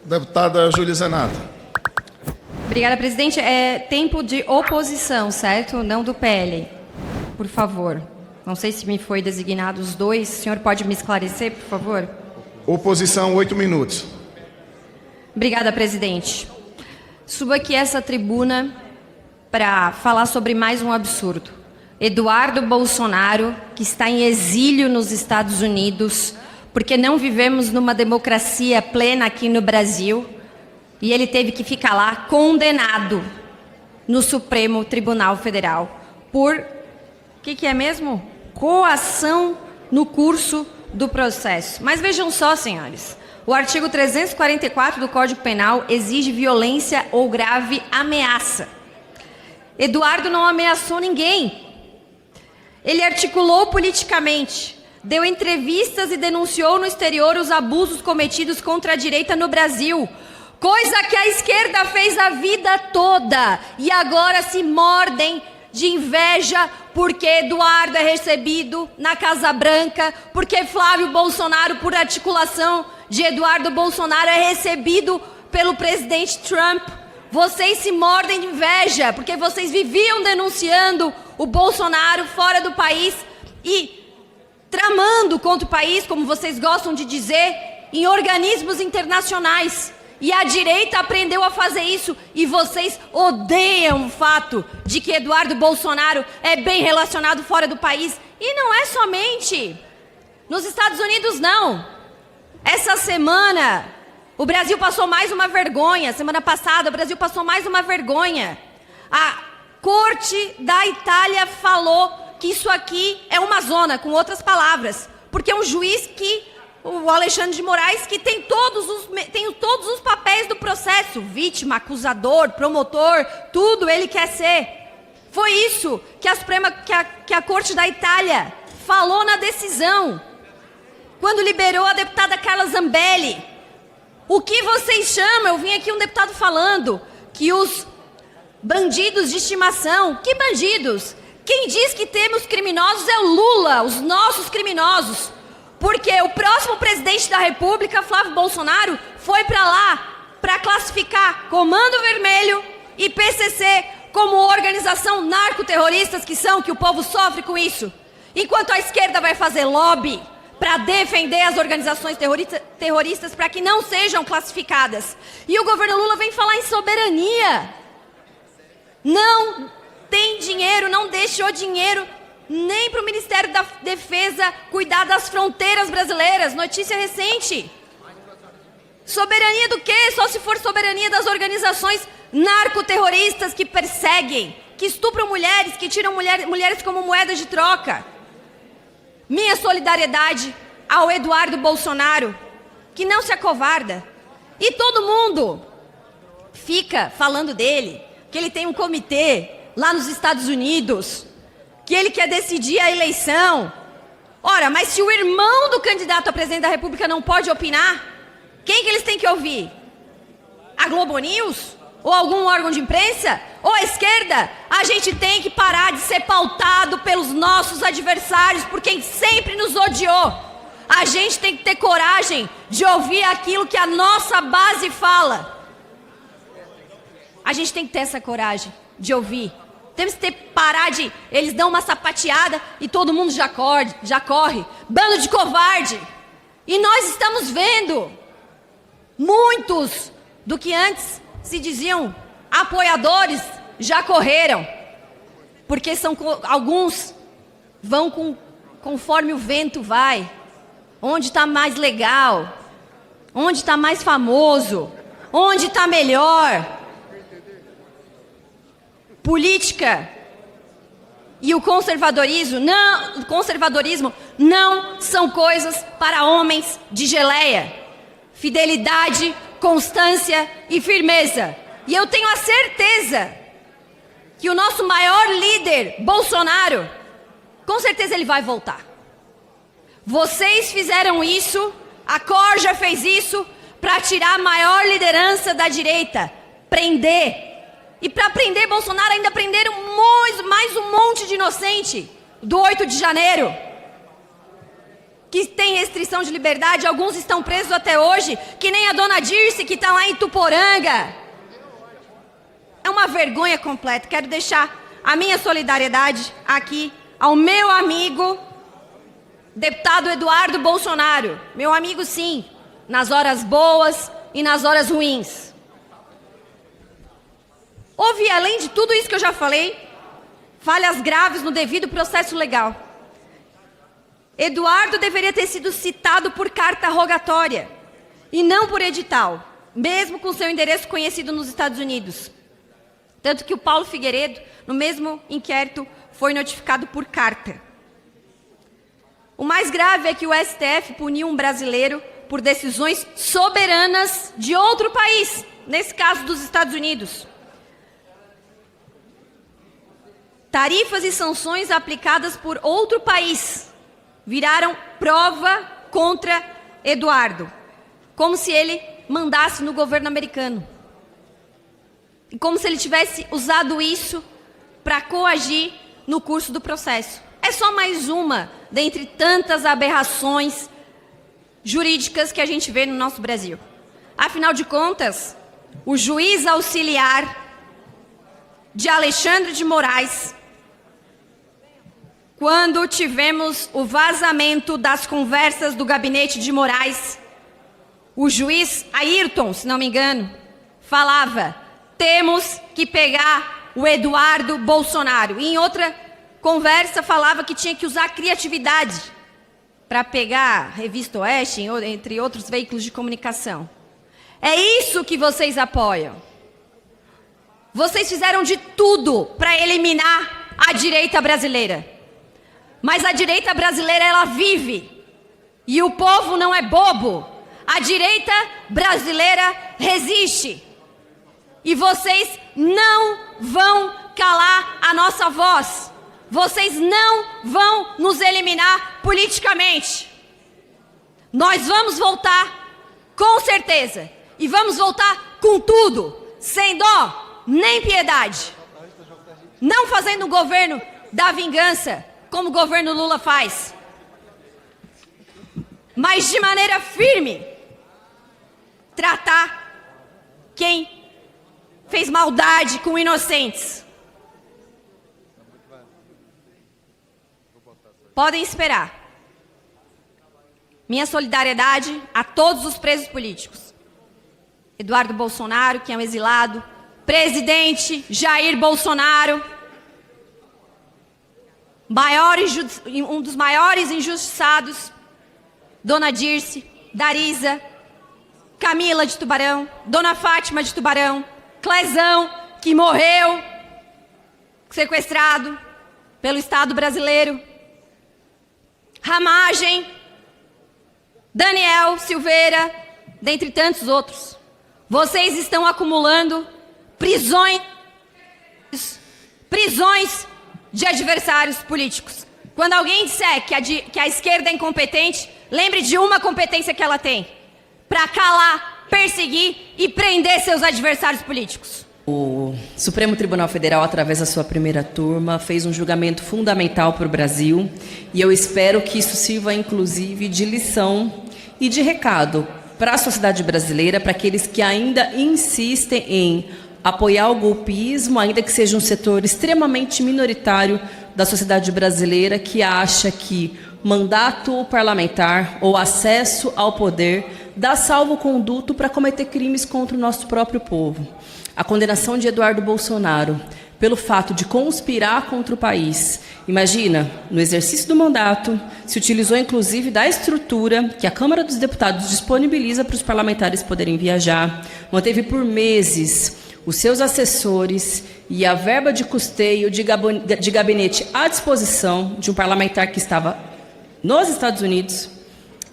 Deputada Júlia Zenato. Obrigada, presidente. É tempo de oposição, certo? Não do PL. Por favor. Não sei se me foi designado os dois. O senhor pode me esclarecer, por favor? Oposição, 8 minutos. Obrigada, presidente. Subo aqui essa tribuna para falar sobre mais um absurdo. Eduardo Bolsonaro, que está em exílio nos Estados Unidos, porque não vivemos numa democracia plena aqui no Brasil, e ele teve que ficar lá condenado no Supremo Tribunal Federal por, o que é mesmo? Coação no curso do processo. Mas vejam só, senhores, o artigo 344 do Código Penal exige violência ou grave ameaça. Eduardo não ameaçou ninguém. Ele articulou politicamente, deu entrevistas e denunciou no exterior os abusos cometidos contra a direita no Brasil, coisa que a esquerda fez a vida toda, e agora se mordem de inveja porque Eduardo é recebido na Casa Branca, porque Flávio Bolsonaro, por articulação de Eduardo Bolsonaro, é recebido pelo presidente Trump. Vocês se mordem de inveja, porque vocês viviam denunciando o Bolsonaro fora do país e tramando contra o país, como vocês gostam de dizer, em organismos internacionais. E a direita aprendeu a fazer isso, e vocês odeiam o fato de que Eduardo Bolsonaro é bem relacionado fora do país. E não é somente nos Estados Unidos, não. Essa semana, o Brasil passou mais uma vergonha. Semana passada, o Brasil passou mais uma vergonha. A Corte da Itália falou que isso aqui é uma zona, com outras palavras, porque é um juiz que, o Alexandre de Moraes, que tem todos os papéis do processo, vítima, acusador, promotor, tudo ele quer ser. Foi isso que a Corte da Itália falou na decisão, quando liberou a deputada Carla Zambelli. O que vocês chamam, eu vim aqui um deputado falando, que os bandidos de estimação, que bandidos? Quem diz que temos criminosos é o Lula, os nossos criminosos. Porque o próximo presidente da República, Flávio Bolsonaro, foi para lá para classificar Comando Vermelho e PCC como organização narcoterroristas que são, que o povo sofre com isso. Enquanto a esquerda vai fazer lobby para defender as organizações terroristas para que não sejam classificadas. E o governo Lula vem falar em soberania. Não tem dinheiro, não deixou dinheiro nem para o Ministério da Defesa cuidar das fronteiras brasileiras. Notícia recente. Soberania do quê? Só se for soberania das organizações narcoterroristas que perseguem, que estupram mulheres, que tiram mulheres como moeda de troca. Minha solidariedade ao Eduardo Bolsonaro, que não se acovarda. E todo mundo fica falando dele, que ele tem um comitê lá nos Estados Unidos, que ele quer decidir a eleição. Ora, mas se o irmão do candidato a presidente da República não pode opinar, quem que eles têm que ouvir? A Globo News? Ou algum órgão de imprensa? Ou a esquerda? A gente tem que parar de ser pautado pelos nossos adversários, por quem sempre nos odiou. A gente tem que ter coragem de ouvir aquilo que a nossa base fala. A gente tem que ter essa coragem de ouvir. Temos que parar de... Eles dão uma sapateada e todo mundo já corre. Bando de covarde. E nós estamos vendo muitos do que antes se diziam apoiadores já correram. Porque alguns vão conforme o vento vai. Onde está mais legal. Onde está mais famoso. Onde está melhor. Política e o conservadorismo não são coisas para homens de geleia. Fidelidade, constância e firmeza. E eu tenho a certeza que o nosso maior líder, Bolsonaro, com certeza ele vai voltar. Vocês fizeram isso, a Corja fez isso para tirar a maior liderança da direita, prender. E para prender Bolsonaro ainda prenderam mais um monte de inocente do 8 de janeiro. que tem restrição de liberdade, alguns estão presos até hoje, que nem a dona Dirce, que está lá em Tuporanga. É uma vergonha completa. Quero deixar a minha solidariedade aqui ao meu amigo, deputado Eduardo Bolsonaro. Meu amigo, sim, nas horas boas e nas horas ruins. Houve, além de tudo isso que eu já falei, falhas graves no devido processo legal. Eduardo deveria ter sido citado por carta rogatória e não por edital, mesmo com seu endereço conhecido nos Estados Unidos. Tanto que o Paulo Figueiredo, no mesmo inquérito, foi notificado por carta. O mais grave é que o STF puniu um brasileiro por decisões soberanas de outro país, nesse caso dos Estados Unidos. Tarifas e sanções aplicadas por outro país viraram prova contra Eduardo, como se ele mandasse no governo americano. E como se ele tivesse usado isso para coagir no curso do processo. É só mais uma dentre tantas aberrações jurídicas que a gente vê no nosso Brasil. Afinal de contas, o juiz auxiliar de Alexandre de Moraes, quando tivemos o vazamento das conversas do gabinete de Moraes, o juiz Ayrton, se não me engano, falava: temos que pegar o Eduardo Bolsonaro. E em outra conversa falava que tinha que usar criatividade para pegar a Revista Oeste, entre outros veículos de comunicação. É isso que vocês apoiam. Vocês fizeram de tudo para eliminar a direita brasileira. Mas a direita brasileira, ela vive. E o povo não é bobo. A direita brasileira resiste. E vocês não vão calar a nossa voz. Vocês não vão nos eliminar politicamente. Nós vamos voltar com certeza. E vamos voltar com tudo, sem dó nem piedade. Não fazendo um governo da vingança, como o governo Lula faz, mas de maneira firme, tratar quem fez maldade com inocentes. Podem esperar minha solidariedade a todos os presos políticos. Eduardo Bolsonaro, que é um exilado, presidente Jair Bolsonaro, um dos maiores injustiçados, Dona Dirce, Darisa, Camila de Tubarão, Dona Fátima de Tubarão, Clezão, que morreu sequestrado pelo Estado brasileiro, Ramagem, Daniel Silveira, dentre tantos outros. Vocês estão acumulando prisões de adversários políticos. Quando alguém disser que a esquerda é incompetente, lembre de uma competência que ela tem: para calar, perseguir e prender seus adversários políticos. O Supremo Tribunal Federal, através da sua primeira turma, fez um julgamento fundamental para o Brasil, e eu espero que isso sirva, inclusive, de lição e de recado para a sociedade brasileira, para aqueles que ainda insistem em apoiar o golpismo, ainda que seja um setor extremamente minoritário da sociedade brasileira, que acha que mandato parlamentar ou acesso ao poder dá salvo-conduto para cometer crimes contra o nosso próprio povo. A condenação de Eduardo Bolsonaro pelo fato de conspirar contra o país. Imagina, no exercício do mandato, se utilizou inclusive da estrutura que a Câmara dos Deputados disponibiliza para os parlamentares poderem viajar, manteve por meses os seus assessores e a verba de custeio de gabinete à disposição de um parlamentar que estava nos Estados Unidos,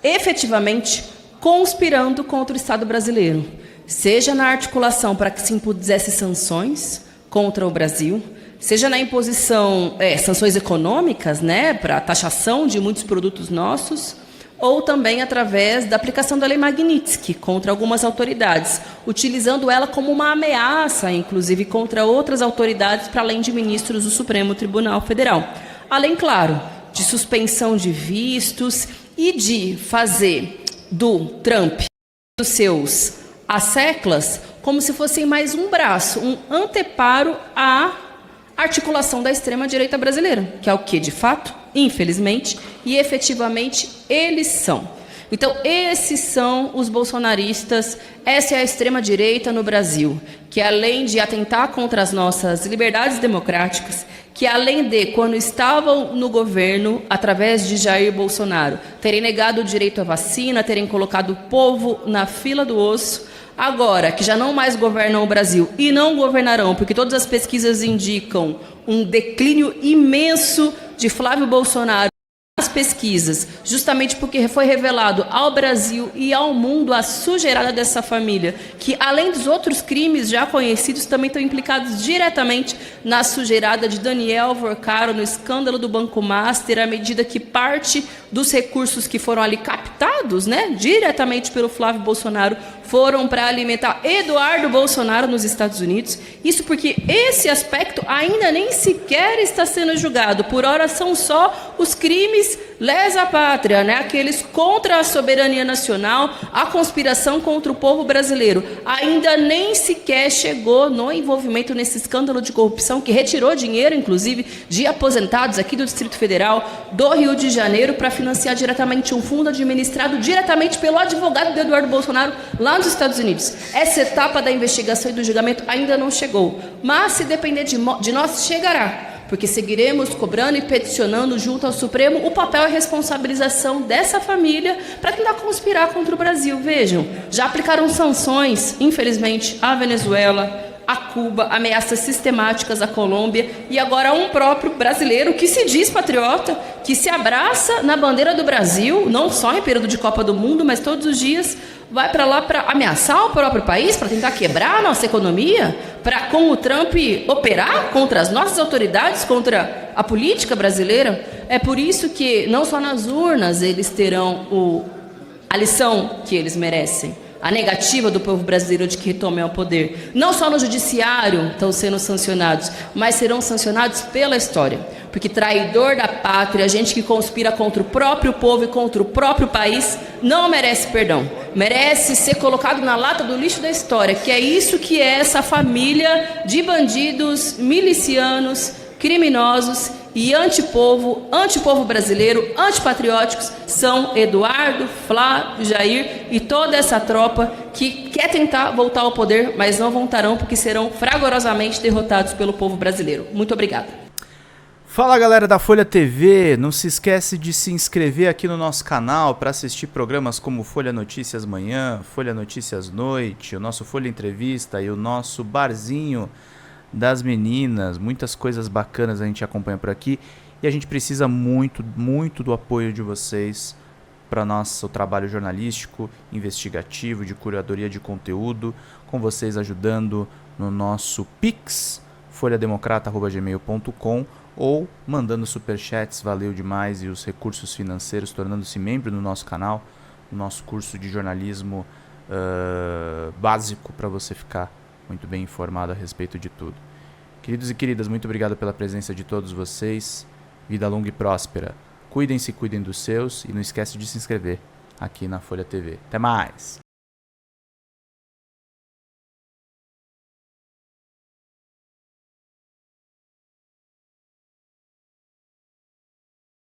efetivamente conspirando contra o Estado brasileiro, seja na articulação para que se impusesse sanções contra o Brasil, seja na imposição, sanções econômicas, né, para a taxação de muitos produtos nossos, ou também através da aplicação da Lei Magnitsky contra algumas autoridades, utilizando ela como uma ameaça, inclusive, contra outras autoridades, para além de ministros do Supremo Tribunal Federal. Além, claro, de suspensão de vistos e de fazer do Trump, dos seus asseclas, como se fossem mais um braço, um anteparo à articulação da extrema-direita brasileira, que é o que, de fato, infelizmente e efetivamente, eles são. Então, esses são os bolsonaristas, essa é a extrema-direita no Brasil, que além de atentar contra as nossas liberdades democráticas, que além de, quando estavam no governo, através de Jair Bolsonaro, terem negado o direito à vacina, terem colocado o povo na fila do osso, agora que já não mais governam o Brasil e não governarão, porque todas as pesquisas indicam um declínio imenso de Flávio Bolsonaro, as pesquisas, justamente porque foi revelado ao Brasil e ao mundo a sujeirada dessa família, que além dos outros crimes já conhecidos, também estão implicados diretamente na sujeirada de Daniel Vorcaro, no escândalo do Banco Master, à medida que parte dos recursos que foram ali captados, né, diretamente pelo Flávio Bolsonaro, foram para alimentar Eduardo Bolsonaro nos Estados Unidos. Isso porque esse aspecto ainda nem sequer está sendo julgado. Por hora são só os crimes lesa pátria, né? Aqueles contra a soberania nacional, a conspiração contra o povo brasileiro. Ainda nem sequer chegou no envolvimento nesse escândalo de corrupção que retirou dinheiro, inclusive, de aposentados aqui do Distrito Federal, do Rio de Janeiro, para financiar diretamente um fundo administrado diretamente pelo advogado do Eduardo Bolsonaro lá nos Estados Unidos. Essa etapa da investigação e do julgamento ainda não chegou, mas se depender de nós, chegará, porque seguiremos cobrando e peticionando junto ao Supremo o papel e responsabilização dessa família para tentar conspirar contra o Brasil. Vejam, já aplicaram sanções, infelizmente, à Venezuela, a Cuba, ameaças sistemáticas à Colômbia e agora um próprio brasileiro que se diz patriota, que se abraça na bandeira do Brasil, não só em período de Copa do Mundo, mas todos os dias vai para lá para ameaçar o próprio país, para tentar quebrar a nossa economia, para com o Trump operar contra as nossas autoridades, contra a política brasileira. É por isso que não só nas urnas eles terão a lição que eles merecem, a negativa do povo brasileiro de que retomem o poder. Não só no judiciário estão sendo sancionados, mas serão sancionados pela história. Porque traidor da pátria, gente que conspira contra o próprio povo e contra o próprio país, não merece perdão. Merece ser colocado na lata do lixo da história, que é isso que é essa família de bandidos, milicianos, criminosos e antipovo brasileiro, antipatrióticos, são Eduardo, Flávio, Jair e toda essa tropa que quer tentar voltar ao poder, mas não voltarão porque serão fragorosamente derrotados pelo povo brasileiro. Muito obrigada. Fala galera da Folha TV, não se esquece de se inscrever aqui no nosso canal para assistir programas como Folha Notícias Manhã, Folha Notícias Noite, o nosso Folha Entrevista e o nosso Barzinho das Meninas. Muitas coisas bacanas a gente acompanha por aqui e a gente precisa muito, muito do apoio de vocês para nosso trabalho jornalístico, investigativo, de curadoria de conteúdo, com vocês ajudando no nosso Pix, folhademocrata@gmail.com, ou mandando superchats, valeu demais, e os recursos financeiros, tornando-se membro do nosso canal, no nosso curso de jornalismo básico, para você ficar muito bem informado a respeito de tudo. Queridos e queridas, muito obrigado pela presença de todos vocês. Vida longa e próspera. Cuidem-se, cuidem dos seus, e não esquece de se inscrever aqui na Folha TV. Até mais!